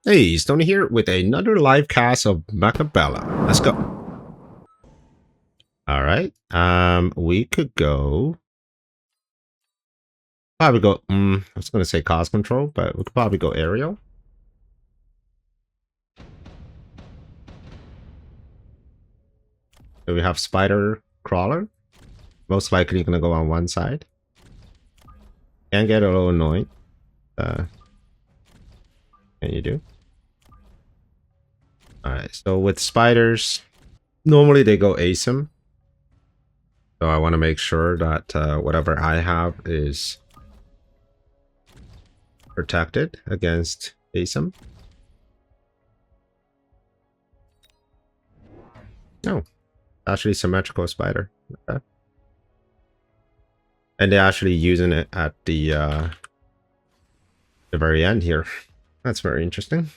Hey, Stoney here with another live cast of Mechabellum. Let's go. All right. We could go. Probably go. I was gonna say cost control, but we could probably go aerial. So we have spider crawler. Most likely gonna go on one side. Can get a little annoying. Can you do? All right. So with spiders, normally they go asim. So I want to make sure that whatever I have is protected against asim. No, actually symmetrical spider. Okay. And they're actually using it at the very end here. That's very interesting.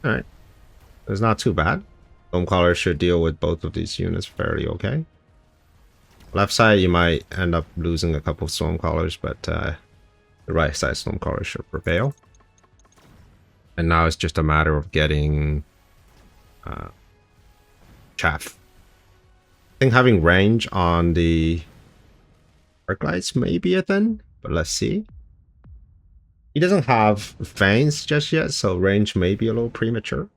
All right, it's not too bad. Foam collar should deal with both of these units fairly okay. Left side, you might end up losing a couple of storm collars, but the right side storm collar should prevail. And now it's just a matter of getting chaff. I think having range on the arc lights may be a thing, but let's see. He doesn't have fangs just yet, so range may be a little premature.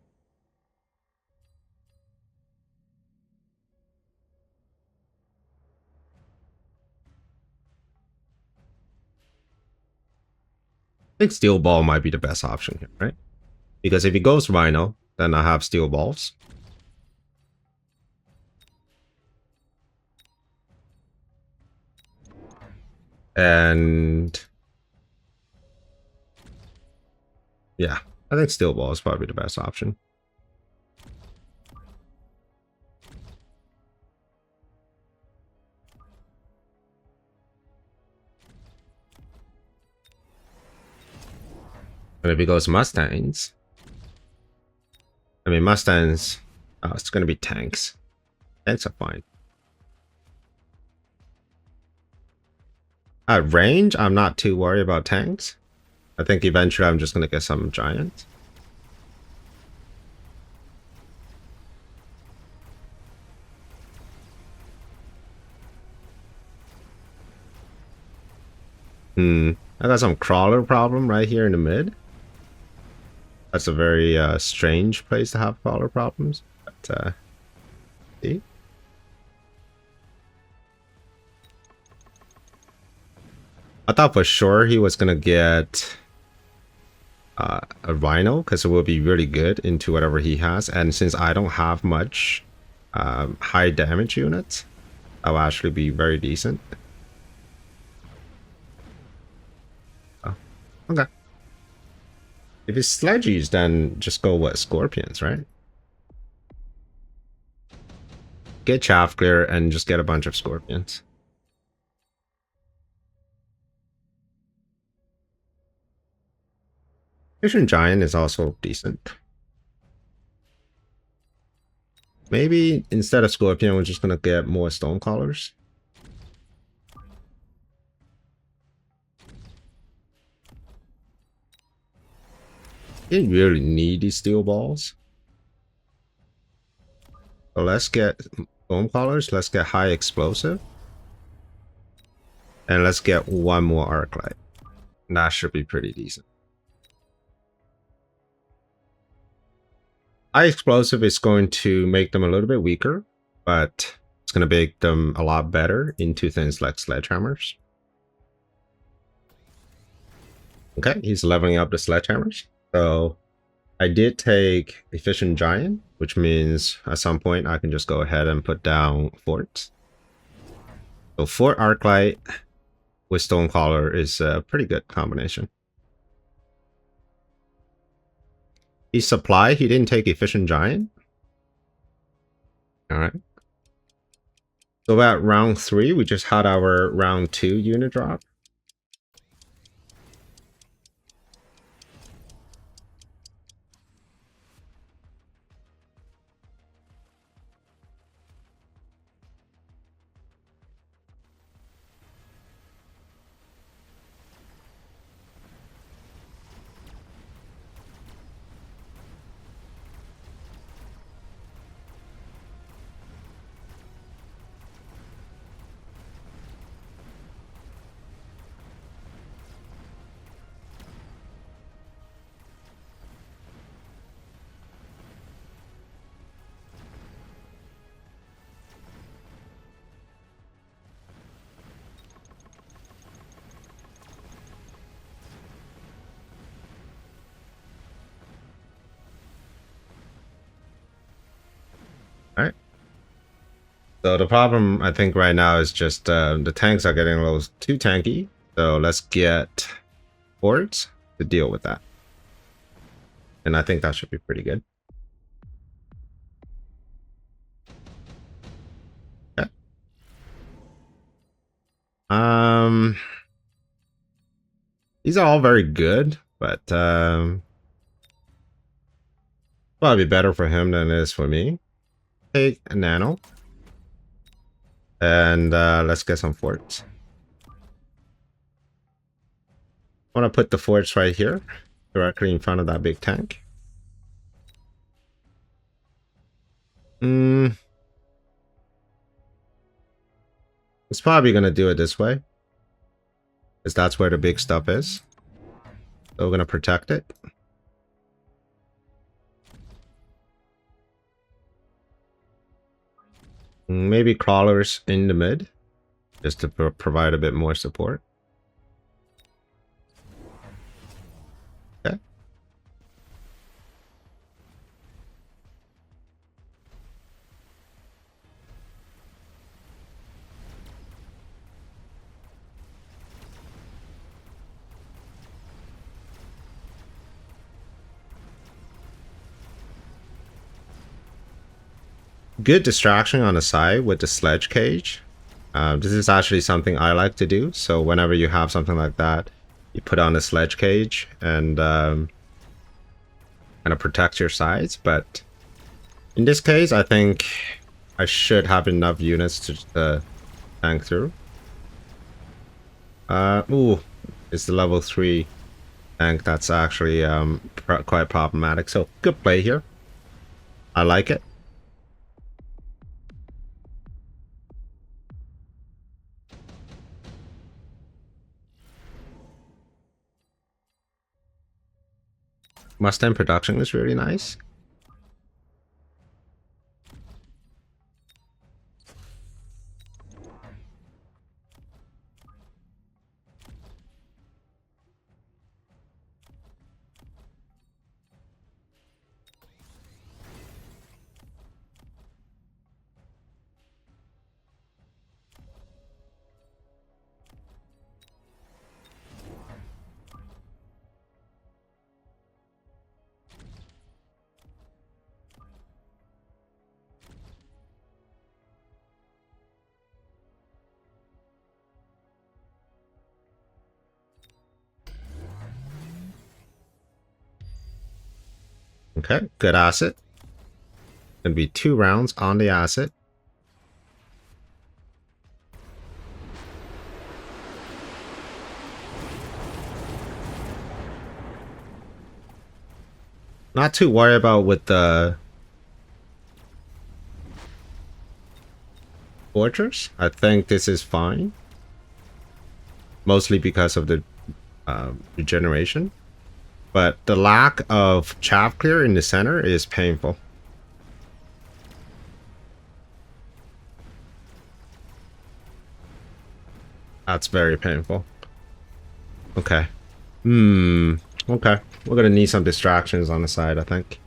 I think steel ball might be the best option here, right? Because if he goes rhino, then I have steel balls. And yeah, I think steel ball is probably the best option. And if he goes Mustangs, I mean Mustangs, it's going to be tanks. Tanks are fine. At range, I'm not too worried about tanks. I think eventually I'm just going to get some giants. I got some crawler problem right here in the mid. That's a very strange place to have crawler problems. But see? I thought for sure he was gonna get a rhino because it will be really good into whatever he has. And since I don't have much high damage units, I'll actually be very decent. Oh, okay. If it's sledgies, then just go with scorpions, right? Get chaff clear and just get a bunch of scorpions. Vision Giant is also decent. Maybe instead of Scorpion, we're just gonna get more Stone Collars. You didn't really need these steel balls. So let's get Stone Collars, let's get high explosive. And let's get one more arc light. That should be pretty decent. High explosive is going to make them a little bit weaker, but it's going to make them a lot better into things like sledgehammers. Okay, he's leveling up the sledgehammers. So I did take efficient giant, which means at some point I can just go ahead and put down forts. So fort arc light with stone collar is a pretty good combination. He's supply, he didn't take efficient giant. All right. So at round 3, we just had our round 2 unit drop. So the problem I think right now is just the tanks are getting a little too tanky. So let's get forts to deal with that. And I think that should be pretty good. Okay. These are all very good, but probably better for him than it is for me. Take a nano. And let's get some forts. I want to put the forts right here, directly in front of that big tank. It's probably going to do it this way, because that's where the big stuff is. So we're going to protect it. Maybe crawlers in the mid, just to provide a bit more support. Okay. Good distraction on the side with the sledge cage. This is actually something I like to do. So whenever you have something like that, you put on a sledge cage and kind of protect your sides. But in this case, I think I should have enough units to tank through. Ooh, it's the level 3 tank that's actually quite problematic. So good play here. I like it. Mustang production is really nice. Okay, good asset. Gonna be 2 rounds on the asset. Not too worried about with the fortress. I think this is fine. Mostly because of the regeneration. But the lack of chaff clear in the center is painful. That's very painful. Okay. Okay. We're gonna need some distractions on the side, I think.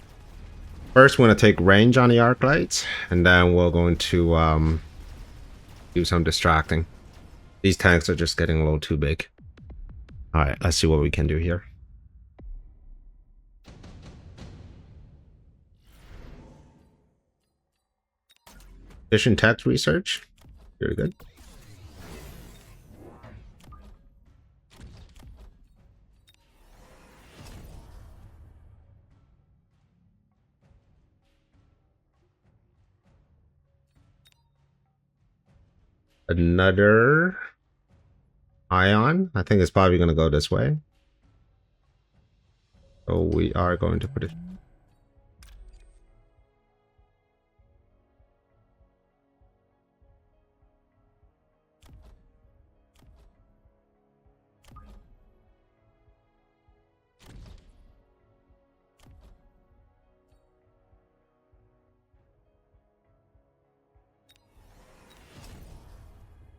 First, we're gonna take range on the arc lights, and then we're going to do some distracting. These tanks are just getting a little too big. Alright, let's see what we can do here. Vision tech research. Very good. Another ion. I think it's probably going to go this way. So we are going to put it.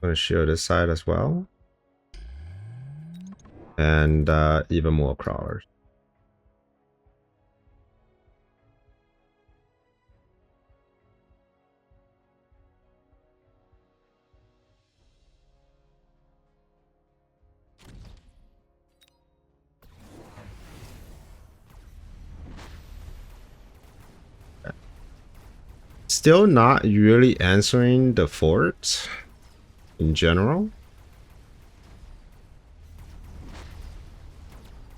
I'm going to show this side as well. And even more crawlers. still not really answering the fort in general,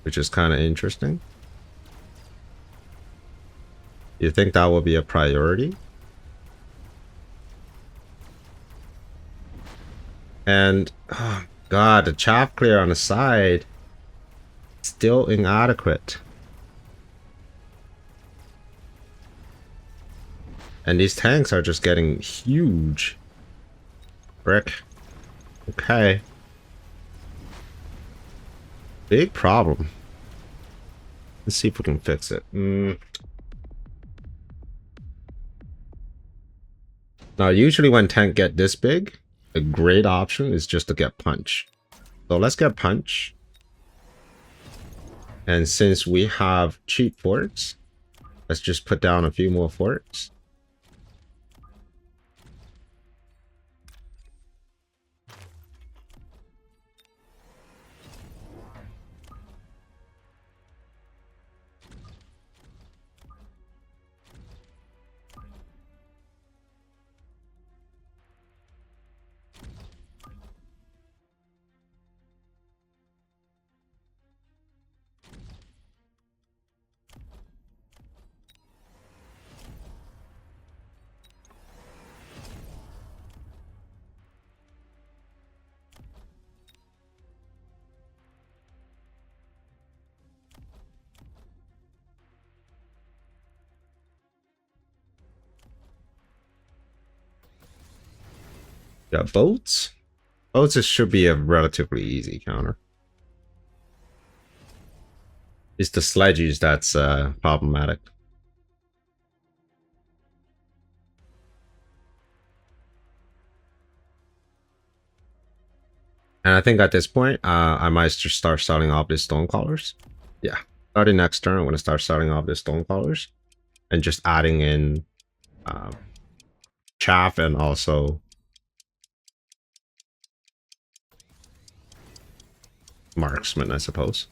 which is kind of interesting. You think that will be a priority? And oh god, the chaff clear on the side still inadequate. And these tanks are just getting huge. Brick. Okay. Big problem. Let's see if we can fix it. Now, usually when tank get this big, a great option is just to get punch. So let's get punch. And since we have cheap forts, let's just put down a few more forts. Got boats. Boats should be a relatively easy counter. It's the sledges that's problematic. And I think at this point, I might just start starting off these stone callers. Yeah, starting next turn, I'm going to start starting off these stone callers and just adding in chaff and also marksman, I suppose.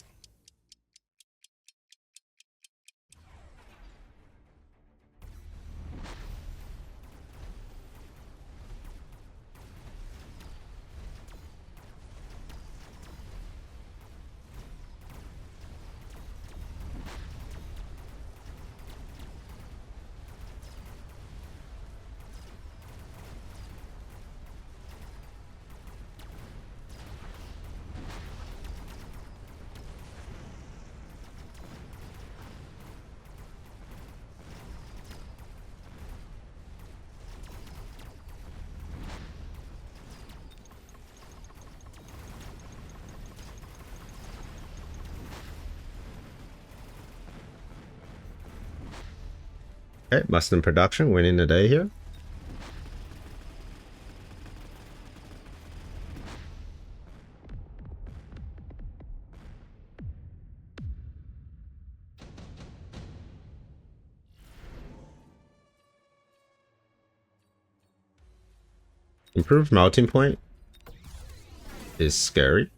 Okay, Mustang production winning the day here. Improved melting point is scary.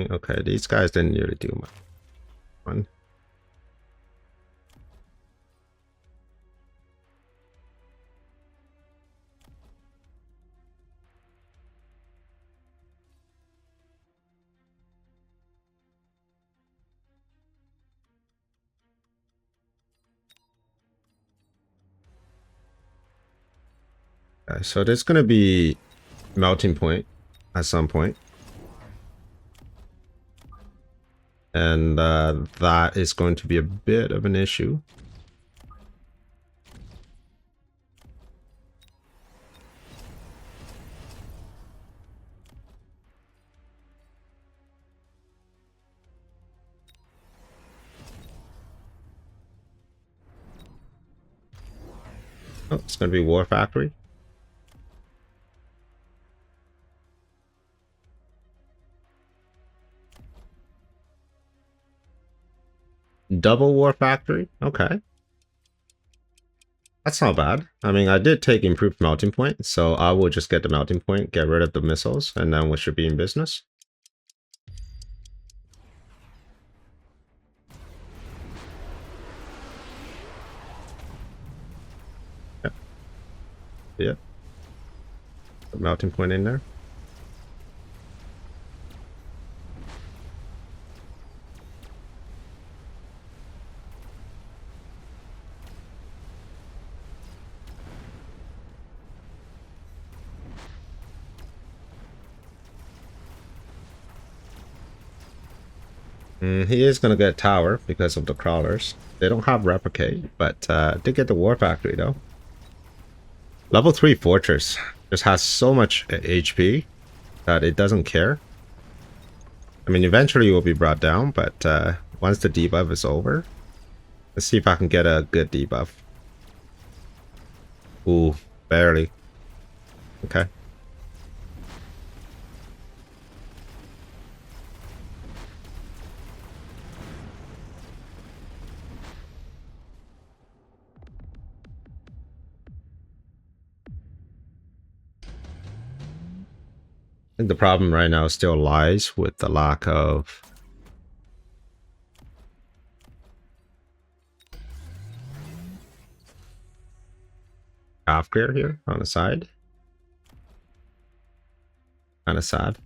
Okay, these guys didn't really do much. Fun. Okay, so there's going to be melting point at some point. And that is going to be a bit of an issue. Oh, it's going to be War Factory. Double War Factory? Okay. That's not bad. I mean, I did take improved melting point, so I will just get the melting point, get rid of the missiles, and then we should be in business. Yeah. A melting point in there. He is going to get tower because of the crawlers. They don't have replicate, but they get the war factory though. Level 3 fortress just has so much HP that it doesn't care. I mean, eventually it will be brought down, but once the debuff is over, let's see if I can get a good debuff. Ooh, barely. Okay. I think the problem right now still lies with the lack of half clear here on the side. Kind of sad.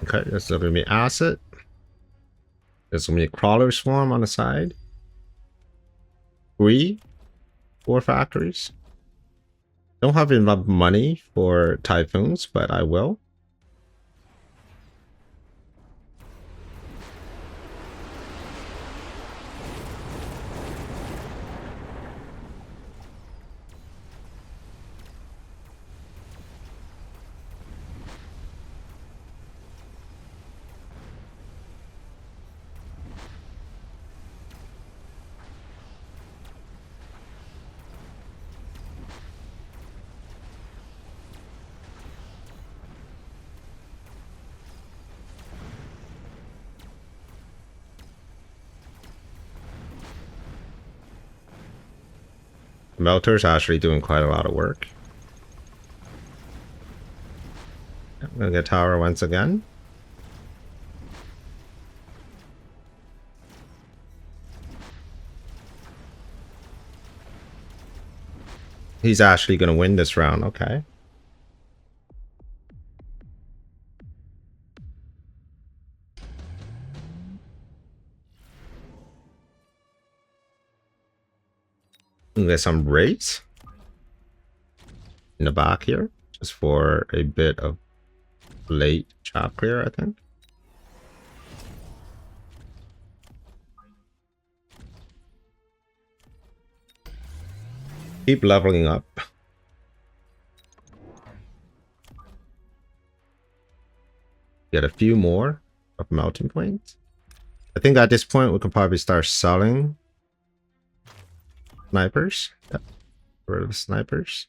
Okay, this is going to be acid. There's going to be a crawler swarm on the side. 3 war factories. Don't have enough money for typhoons, but I will. Melter's actually doing quite a lot of work. I'm gonna get tower once again. He's actually gonna win this round, okay. Get some raids in the back here, just for a bit of late chop clear, I think. Keep leveling up. Get a few more of melting points. I think at this point we can probably start selling snipers. Yep. Get rid of snipers.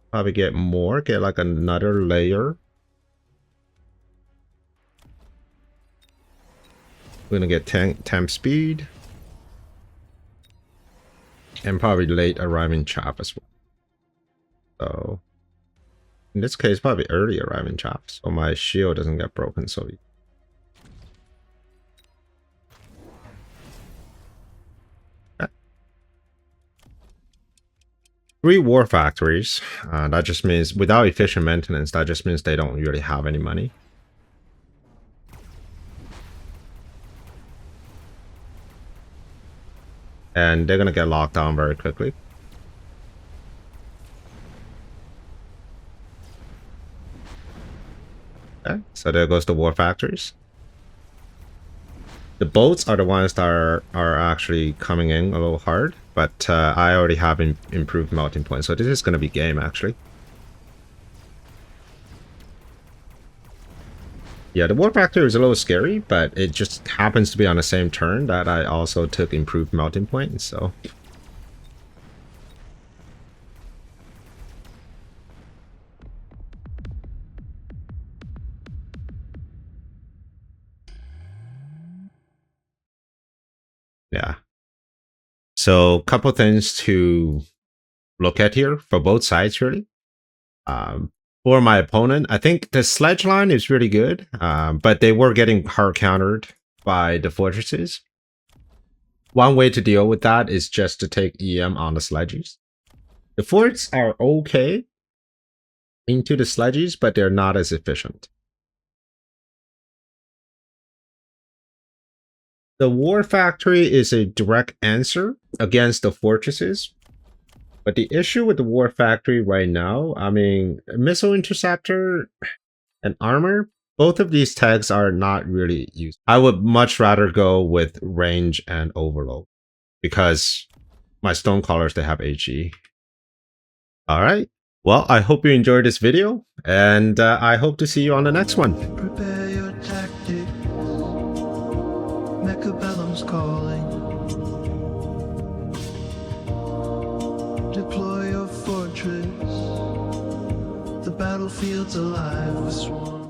Probably get more, get like another layer. We're gonna get temp speed. And probably late arriving chop as well. So in this case, probably early arriving chop, so my shield doesn't get broken so easy. Okay. 3 war factories. That just means without efficient maintenance, that just means they don't really have any money. And they're gonna get locked down very quickly. Okay, so there goes the war factories. The boats are the ones that are actually coming in a little hard, but I already have improved melting point, so this is going to be game actually. Yeah, the war factor is a little scary, but it just happens to be on the same turn that I also took improved melting point, so... yeah. So, couple things to look at here for both sides, really. For my opponent, I think the sledge line is really good, but they were getting hard countered by the fortresses. One way to deal with that is just to take EM on the sledges. The forts are okay into the sledges, but they're not as efficient. The war factory is a direct answer against the fortresses. But the issue with the war factory right now, I mean, missile interceptor and armor, both of these tags are not really used. I would much rather go with range and overload because my stone callers, they have HE. All right. Well, I hope you enjoyed this video, and I hope to see you on the next one. Prepare your tactics. Mechabellum's calling. Deploy your fortress. The battlefield's alive with swarms.